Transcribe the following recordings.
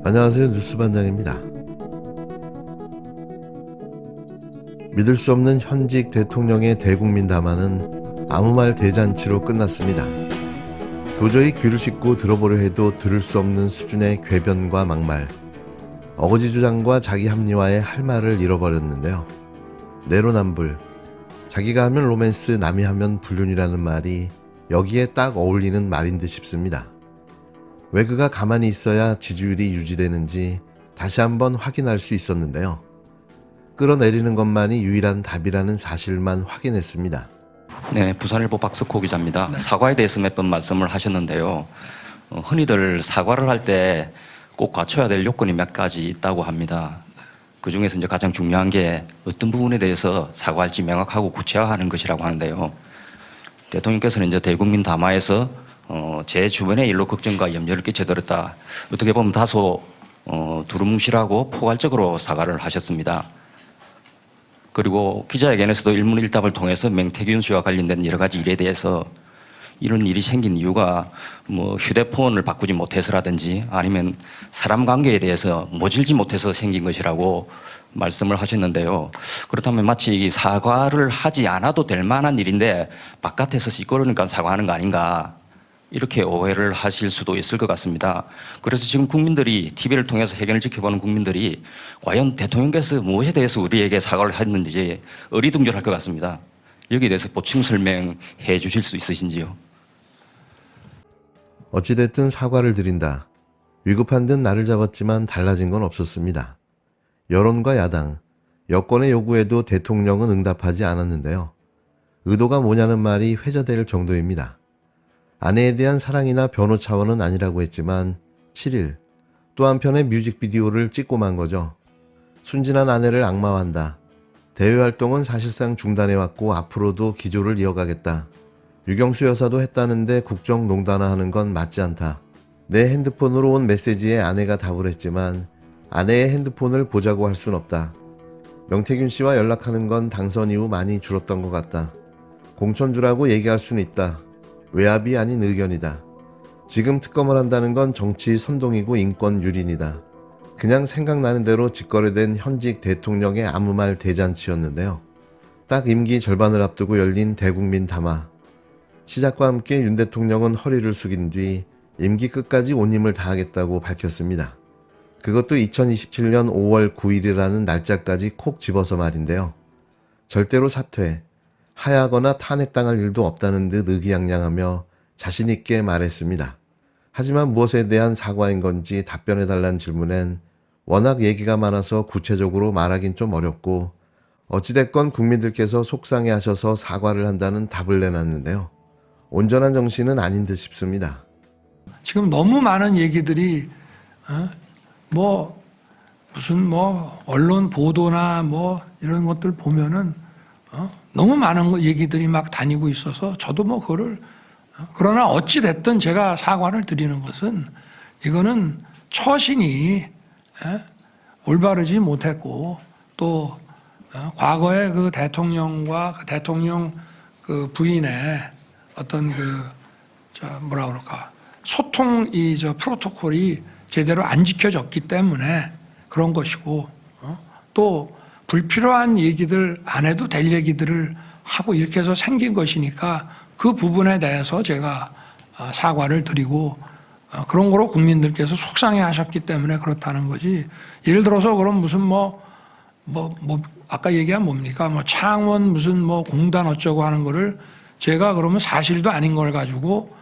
안녕하세요. 뉴스반장입니다. 믿을 수 없는 현직 대통령의 대국민 담화는 아무 말 대잔치로 끝났습니다. 도저히 귀를 씻고 들어보려 해도 들을 수 없는 수준의 궤변과 막말, 어거지 주장과 자기 합리화에 할 말을 잃어버렸는데요. 내로남불, 자기가 하면 로맨스, 남이 하면 불륜이라는 말이 여기에 딱 어울리는 말인 듯 싶습니다. 왜 그가 가만히 있어야 지지율이 유지되는지 다시 한번 확인할 수 있었는데요. 끌어내리는 것만이 유일한 답이라는 사실만 확인했습니다. 네, 부산일보 박석호 기자입니다. 사과에 대해서 몇 번 말씀을 하셨는데요. 흔히들 사과를 할 때 꼭 갖춰야 될 요건이 몇 가지 있다고 합니다. 그 중에서 이제 가장 중요한 게 어떤 부분에 대해서 사과할지 명확하고 구체화하는 것이라고 하는데요. 대통령께서는 이제 대국민 담화에서 제 주변의 일로 걱정과 염려를 끼쳐드렸다. 어떻게 보면 다소 두루뭉실하고 포괄적으로 사과를 하셨습니다. 그리고 기자회견에서도 일문일답을 통해서 명태균 씨와 관련된 여러 가지 일에 대해서 이런 일이 생긴 이유가 뭐 휴대폰을 바꾸지 못해서라든지 아니면 사람 관계에 대해서 모질지 못해서 생긴 것이라고 말씀을 하셨는데요. 그렇다면 마치 이 사과를 하지 않아도 될 만한 일인데 바깥에서 시끄러우니까 사과하는 거 아닌가, 이렇게 오해를 하실 수도 있을 것 같습니다. 그래서 지금 국민들이, TV를 통해서 회견을 지켜보는 국민들이 과연 대통령께서 무엇에 대해서 우리에게 사과를 했는지 어리둥절할 것 같습니다. 여기에 대해서 보충 설명해 주실 수 있으신지요? 어찌됐든 사과를 드린다. 위급한 듯 나를 잡았지만 달라진 건 없었습니다. 여론과 야당, 여권의 요구에도 대통령은 응답하지 않았는데요. 의도가 뭐냐는 말이 회자될 정도입니다. 아내에 대한 사랑이나 변호 차원은 아니라고 했지만 7일 또 한편의 뮤직비디오를 찍고 만 거죠. 순진한 아내를 악마화한다. 대외활동은 사실상 중단해왔고 앞으로도 기조를 이어가겠다. 유경수 여사도 했다는데 국정농단화하는 건 맞지 않다. 내 핸드폰으로 온 메시지에 아내가 답을 했지만 아내의 핸드폰을 보자고 할 순 없다. 명태균 씨와 연락하는 건 당선 이후 많이 줄었던 것 같다. 공천주라고 얘기할 수는 있다. 외압이 아닌 의견이다. 지금 특검을 한다는 건 정치 선동이고 인권 유린이다. 그냥 생각나는 대로 직거래된 현직 대통령의 아무 말 대잔치였는데요. 딱 임기 절반을 앞두고 열린 대국민 담화. 시작과 함께 윤 대통령은 허리를 숙인 뒤 임기 끝까지 온 힘을 다하겠다고 밝혔습니다. 그것도 2027년 5월 9일이라는 날짜까지 콕 집어서 말인데요. 절대로 사퇴, 하야하거나 탄핵당할 일도 없다는 듯 의기양양하며 자신있게 말했습니다. 하지만 무엇에 대한 사과인 건지 답변해달라는 질문엔 워낙 얘기가 많아서 구체적으로 말하긴 좀 어렵고 어찌됐건 국민들께서 속상해하셔서 사과를 한다는 답을 내놨는데요. 온전한 정신은 아닌 듯 싶습니다. 지금 너무 많은 얘기들이 무슨 언론 보도나 이런 것들 보면은 너무 많은 얘기들이 막 다니고 있어서 저도 그거를 그러나 어찌 됐든 제가 사과를 드리는 것은 이거는 처신이 올바르지 못했고 또 과거에 그 대통령과 그 대통령 그 부인의 어떤 소통 프로토콜이 제대로 안 지켜졌기 때문에 그런 것이고 또 불필요한 얘기들, 안 해도 될 얘기들을 하고 이렇게 해서 생긴 것이니까 그 부분에 대해서 제가 사과를 드리고 그런 거로 국민들께서 속상해 하셨기 때문에 그렇다는 거지. 예를 들어서 그럼 무슨 아까 얘기한 뭡니까? 창원 무슨 공단 어쩌고 하는 거를 제가 그러면 사실도 아닌 걸 가지고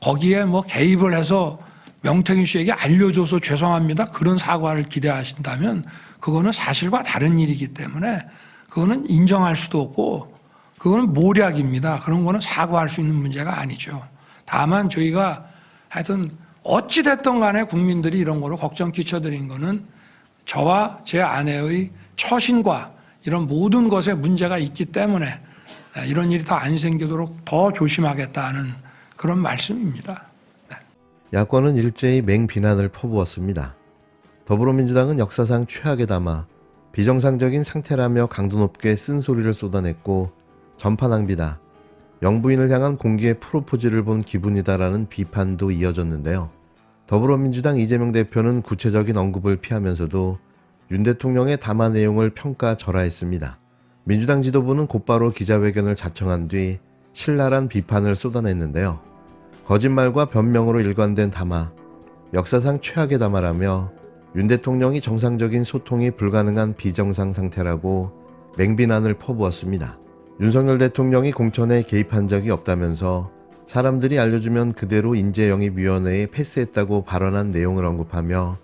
거기에 개입을 해서 명태균 씨에게 알려줘서 죄송합니다. 그런 사과를 기대하신다면 그거는 사실과 다른 일이기 때문에 그거는 인정할 수도 없고 그거는 모략입니다. 그런 거는 사과할 수 있는 문제가 아니죠. 다만 저희가 하여튼 어찌 됐든 간에 국민들이 이런 거로 걱정 끼쳐드린 거는 저와 제 아내의 처신과 이런 모든 것에 문제가 있기 때문에 이런 일이 더 안 생기도록 더 조심하겠다는 그런 말씀입니다. 야권은 일제히 맹비난을 퍼부었습니다. 더불어민주당은 역사상 최악에 담아 비정상적인 상태라며 강도 높게 쓴소리를 쏟아냈고 전파 낭비다, 영부인을 향한 공개 프로포즈를 본 기분이다라는 비판도 이어졌는데요. 더불어민주당 이재명 대표는 구체적인 언급을 피하면서도 윤 대통령의 담화 내용을 평가절하했습니다. 민주당 지도부는 곧바로 기자회견을 자청한 뒤 신랄한 비판을 쏟아냈는데요. 거짓말과 변명으로 일관된 담화, 역사상 최악의 담화라며 윤 대통령이 정상적인 소통이 불가능한 비정상 상태라고 맹비난을 퍼부었습니다. 윤석열 대통령이 공천에 개입한 적이 없다면서 사람들이 알려주면 그대로 인재영입위원회에 패스했다고 발언한 내용을 언급하며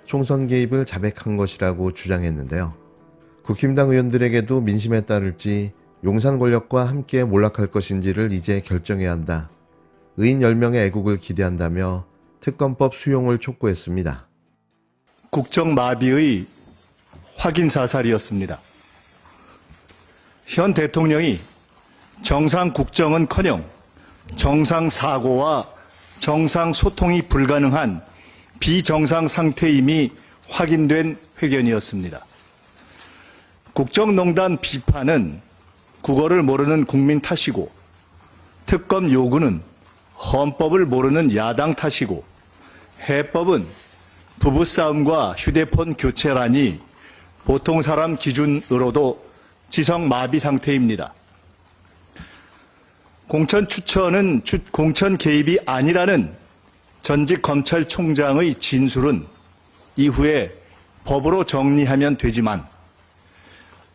총선 개입을 자백한 것이라고 주장했는데요. 국힘당 의원들에게도 민심에 따를지 용산 권력과 함께 몰락할 것인지를 이제 결정해야 한다. 의인 10명의 애국을 기대한다며 특검법 수용을 촉구했습니다. 국정마비의 확인사살이었습니다. 현 대통령이 정상국정은커녕 정상사고와 정상소통이 불가능한 비정상 상태임이 확인된 회견이었습니다. 국정농단 비판은 국어를 모르는 국민 탓이고 특검 요구는 헌법을 모르는 야당 탓이고 해법은 부부싸움과 휴대폰 교체라니 보통 사람 기준으로도 지성마비 상태입니다. 공천 추천은 공천 개입이 아니라는 전직 검찰총장의 진술은 이후에 법으로 정리하면 되지만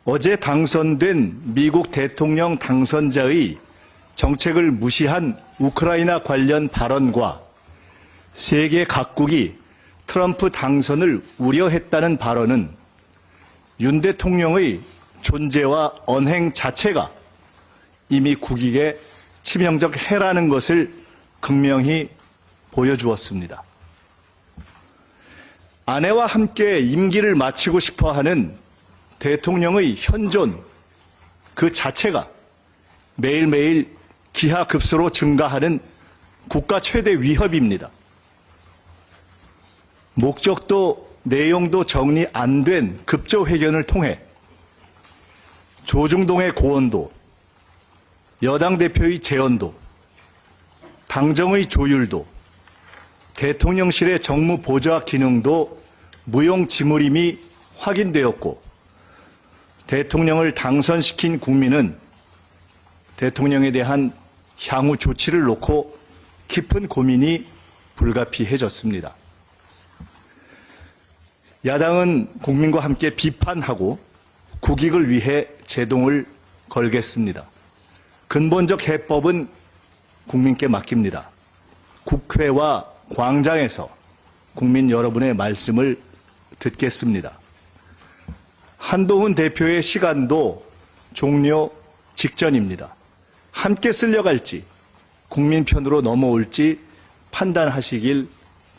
어제 당선된 미국 대통령 당선자의 정책을 무시한 우크라이나 관련 발언과 세계 각국이 트럼프 당선을 우려했다는 발언은 윤 대통령의 존재와 언행 자체가 이미 국익에 치명적 해라는 것을 극명히 보여주었습니다. 아내와 함께 임기를 마치고 싶어하는 대통령의 현존 그 자체가 매일매일 기하급수로 증가하는 국가 최대 위협입니다. 목적도 내용도 정리 안 된 급조회견을 통해 조중동의 고언도, 여당 대표의 재언도, 당정의 조율도, 대통령실의 정무 보좌 기능도 무용지물임이 확인되었고 대통령을 당선시킨 국민은 대통령에 대한 향후 조치를 놓고 깊은 고민이 불가피해졌습니다. 야당은 국민과 함께 비판하고 국익을 위해 제동을 걸겠습니다. 근본적 해법은 국민께 맡깁니다. 국회와 광장에서 국민 여러분의 말씀을 듣겠습니다. 한동훈 대표의 시간도 종료 직전입니다. 함께 쓸려갈지 국민 편으로 넘어올지 판단하시길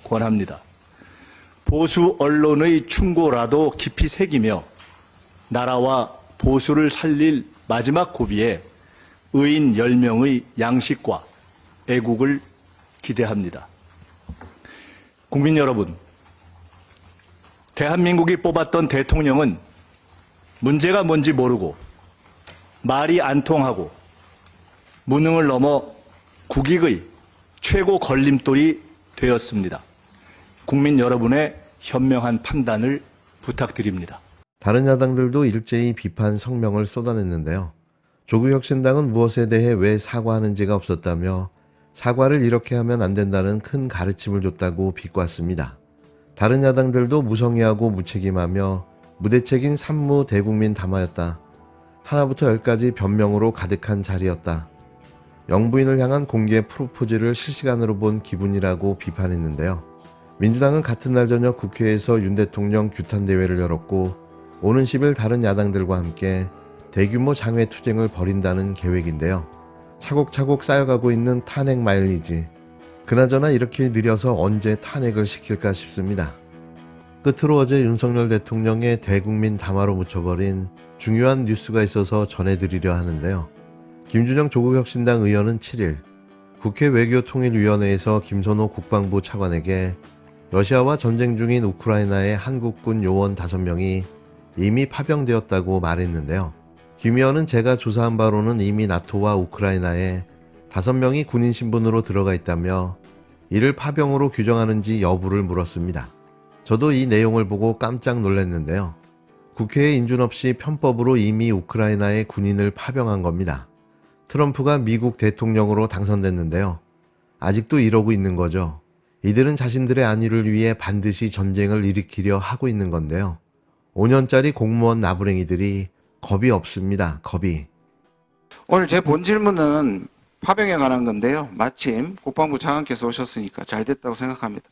권합니다. 보수 언론의 충고라도 깊이 새기며 나라와 보수를 살릴 마지막 고비에 의인 10명의 양식과 애국을 기대합니다. 국민 여러분, 대한민국이 뽑았던 대통령은 문제가 뭔지 모르고 말이 안 통하고 무능을 넘어 국익의 최고 걸림돌이 되었습니다. 국민 여러분의 현명한 판단을 부탁드립니다. 다른 야당들도 일제히 비판 성명을 쏟아냈는데요. 조국혁신당은 무엇에 대해 왜 사과하는지가 없었다며 사과를 이렇게 하면 안 된다는 큰 가르침을 줬다고 비꼬았습니다. 다른 야당들도 무성의하고 무책임하며 무대책인 산무 대국민 담화였다. 하나부터 열까지 변명으로 가득한 자리였다. 영부인을 향한 공개 프로포즈를 실시간으로 본 기분이라고 비판했는데요. 민주당은 같은 날 저녁 국회에서 윤 대통령 규탄 대회를 열었고 오는 10일 다른 야당들과 함께 대규모 장외 투쟁을 벌인다는 계획인데요. 차곡차곡 쌓여가고 있는 탄핵 마일리지. 그나저나 이렇게 느려서 언제 탄핵을 시킬까 싶습니다. 끝으로 어제 윤석열 대통령의 대국민 담화로 묻혀버린 중요한 뉴스가 있어서 전해드리려 하는데요. 김준영 조국혁신당 의원은 7일 국회 외교통일위원회에서 김선호 국방부 차관에게 러시아와 전쟁 중인 우크라이나의 한국군 요원 5명이 이미 파병되었다고 말했는데요. 김 의원은 제가 조사한 바로는 이미 나토와 우크라이나에 5명이 군인 신분으로 들어가 있다며 이를 파병으로 규정하는지 여부를 물었습니다. 저도 이 내용을 보고 깜짝 놀랐는데요. 국회의 인준 없이 편법으로 이미 우크라이나에 군인을 파병한 겁니다. 트럼프가 미국 대통령으로 당선됐는데요. 아직도 이러고 있는 거죠. 이들은 자신들의 안위를 위해 반드시 전쟁을 일으키려 하고 있는 건데요. 5년짜리 공무원 나부랭이들이 겁이 없습니다. 겁이. 오늘 제 본 질문은 파병에 관한 건데요. 마침 국방부 장관께서 오셨으니까 잘 됐다고 생각합니다.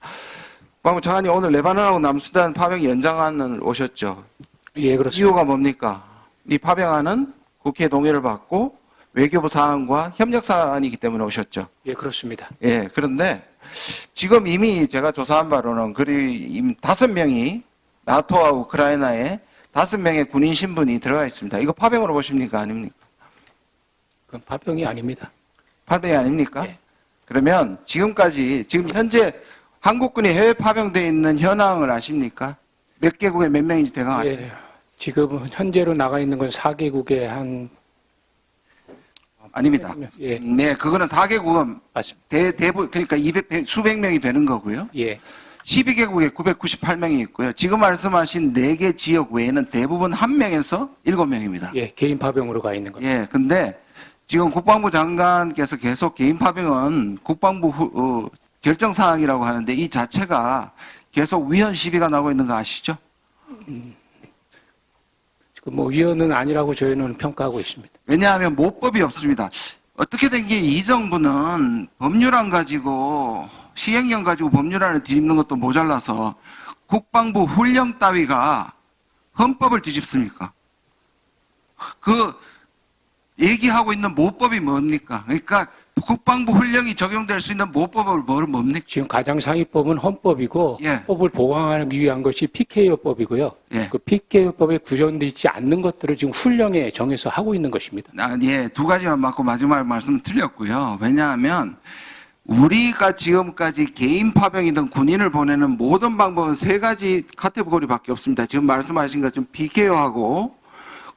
국방부 장관이 오늘 레바논하고 남수단 파병 연장안을 오셨죠. 예, 그렇습니다. 이유가 뭡니까? 이 파병안은 국회 동의를 받고 외교부 사안과 협력 사안이기 때문에 오셨죠. 예, 그렇습니다. 예, 그런데 지금 이미 제가 조사한 바로는 이미 5명이 나토와 우크라이나에 5명의 군인 신분이 들어가 있습니다. 이거 파병으로 보십니까? 아닙니까? 그건 파병이 아닙니다. 파병이 아닙니까? 예. 그러면 지금 현재 한국군이 해외 파병되어 있는 현황을 아십니까? 몇 개국에 몇 명인지 대강 아십니까? 예, 지금 현재로 나가 있는 건 4개국에 한 아닙니다. 예, 네, 그거는 4개국은 맞습니다. 대부분 그러니까 수백 명이 되는 거고요. 예, 12개국에 998명이 있고요. 지금 말씀하신 4개 지역 외에는 대부분 1명에서 7명입니다. 예, 개인 파병으로 가 있는 겁니다. 예, 근데 지금 국방부 장관께서 계속 개인 파병은 국방부 결정 사항이라고 하는데 이 자체가 계속 위헌 시비가 나고 있는 거 아시죠? 지금 뭐 위헌은 아니라고 저희는 평가하고 있습니다. 왜냐하면 모법이 없습니다. 어떻게 된 게 이 정부는 법률안 가지고 시행령 가지고 법률안을 뒤집는 것도 모자라서 국방부 훈령 따위가 헌법을 뒤집습니까? 그 얘기하고 있는 모법이 뭡니까? 그러니까 국방부 훈령이 적용될 수 있는 모법은 뭡니까? 지금 가장상위법은 헌법이고 예. 헌법을 보강하기 위한 것이 PKO법이고요. 예. 그 PKO법에 구현되어 있지 않는 것들을 지금 훈령에 정해서 하고 있는 것입니다. 예, 2가지만 맞고 마지막 말씀 틀렸고요. 왜냐하면 우리가 지금까지 개인 파병이든 군인을 보내는 모든 방법은 3가지 카테고리밖에 없습니다. 지금 말씀하신 것처럼 PKO하고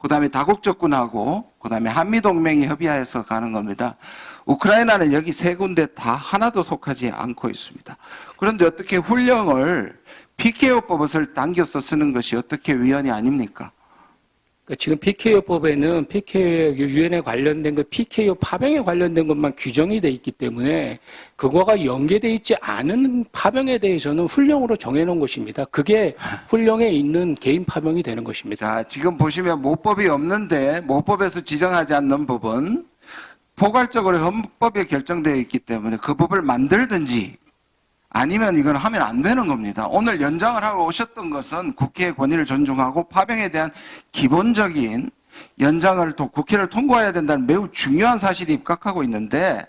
그다음에 다국적군하고 그다음에 한미동맹이 협의하여서 가는 겁니다. 우크라이나는 여기 3군데 다 하나도 속하지 않고 있습니다. 그런데 어떻게 훈령을 PKO법을 당겨서 쓰는 것이 어떻게 위헌이 아닙니까? 그러니까 지금 PKO법에는 PKO 유엔에 관련된 그 PKO 파병에 관련된 것만 규정이 돼 있기 때문에 그거가 연계돼 있지 않은 파병에 대해서는 훈령으로 정해놓은 것입니다. 그게 훈령에 있는 개인 파병이 되는 것입니다. 자, 지금 보시면 모법이 없는데 모법에서 지정하지 않는 부분 포괄적으로 헌법에 결정되어 있기 때문에 그 법을 만들든지 아니면 이건 하면 안 되는 겁니다. 오늘 연장을 하고 오셨던 것은 국회의 권위를 존중하고 파병에 대한 기본적인 연장을 또 국회를 통과해야 된다는 매우 중요한 사실이 입각하고 있는데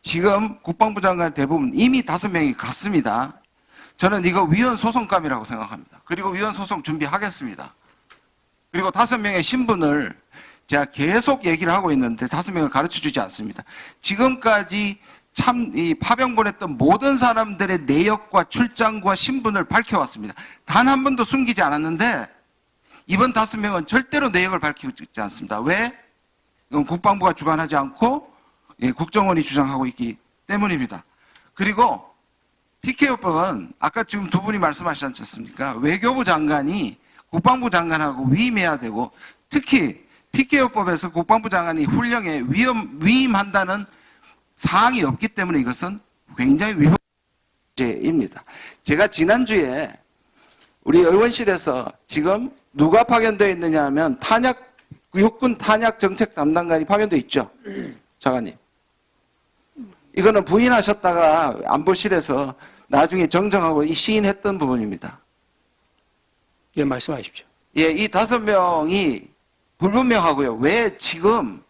지금 국방부 장관 대부분 이미 5명이 갔습니다. 저는 이거 위헌 소송감이라고 생각합니다. 그리고 위헌 소송 준비하겠습니다. 그리고 5명의 신분을 제가 계속 얘기를 하고 있는데 5명을 가르쳐 주지 않습니다. 지금까지 참 이 파병 보냈던 모든 사람들의 내역과 출장과 신분을 밝혀왔습니다. 단 한 번도 숨기지 않았는데 이번 5명은 절대로 내역을 밝히지 않습니다. 왜? 이건 국방부가 주관하지 않고 국정원이 주장하고 있기 때문입니다. 그리고 PKO법은 아까 지금 2분이 말씀하셨지 않습니까? 외교부 장관이 국방부 장관하고 위임해야 되고 특히 PKO법에서 국방부 장관이 훈령에 위임한다는 사항이 없기 때문에 이것은 굉장히 위헌죄입니다. 제가 지난주에 우리 의원실에서 지금 누가 파견되어 있느냐 하면 육군 탄약 정책 담당관이 파견되어 있죠. 장관님. 이거는 부인하셨다가 안보실에서 나중에 정정하고 시인했던 부분입니다. 예, 말씀하십시오. 예, 이 5명이 불분명하고요. 왜 지금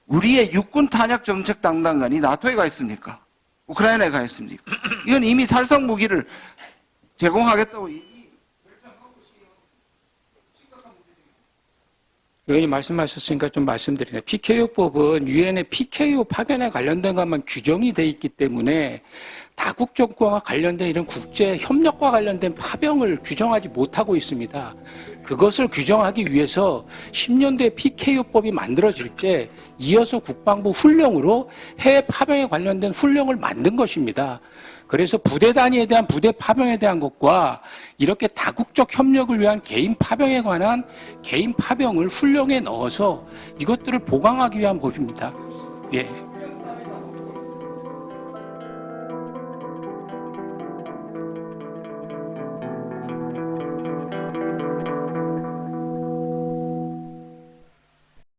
우리의 육군 탄약 정책 담당관이 나토에 가 있습니까? 우크라이나에 가 있습니까? 이건 이미 살상 무기를 제공하겠다고 의원님 말씀하셨으니까 좀 말씀드리네요. PKO법은 유엔의 PKO 파견에 관련된 것만 규정이 돼 있기 때문에 다국적과 관련된 이런 국제 협력과 관련된 파병을 규정하지 못하고 있습니다. 그것을 규정하기 위해서 10년대 PKO법이 만들어질 때 이어서 국방부 훈령으로 해외 파병에 관련된 훈령을 만든 것입니다. 그래서 부대 단위에 대한 부대 파병에 대한 것과 이렇게 다국적 협력을 위한 개인 파병에 관한 개인 파병을 훈령에 넣어서 이것들을 보강하기 위한 법입니다. 예.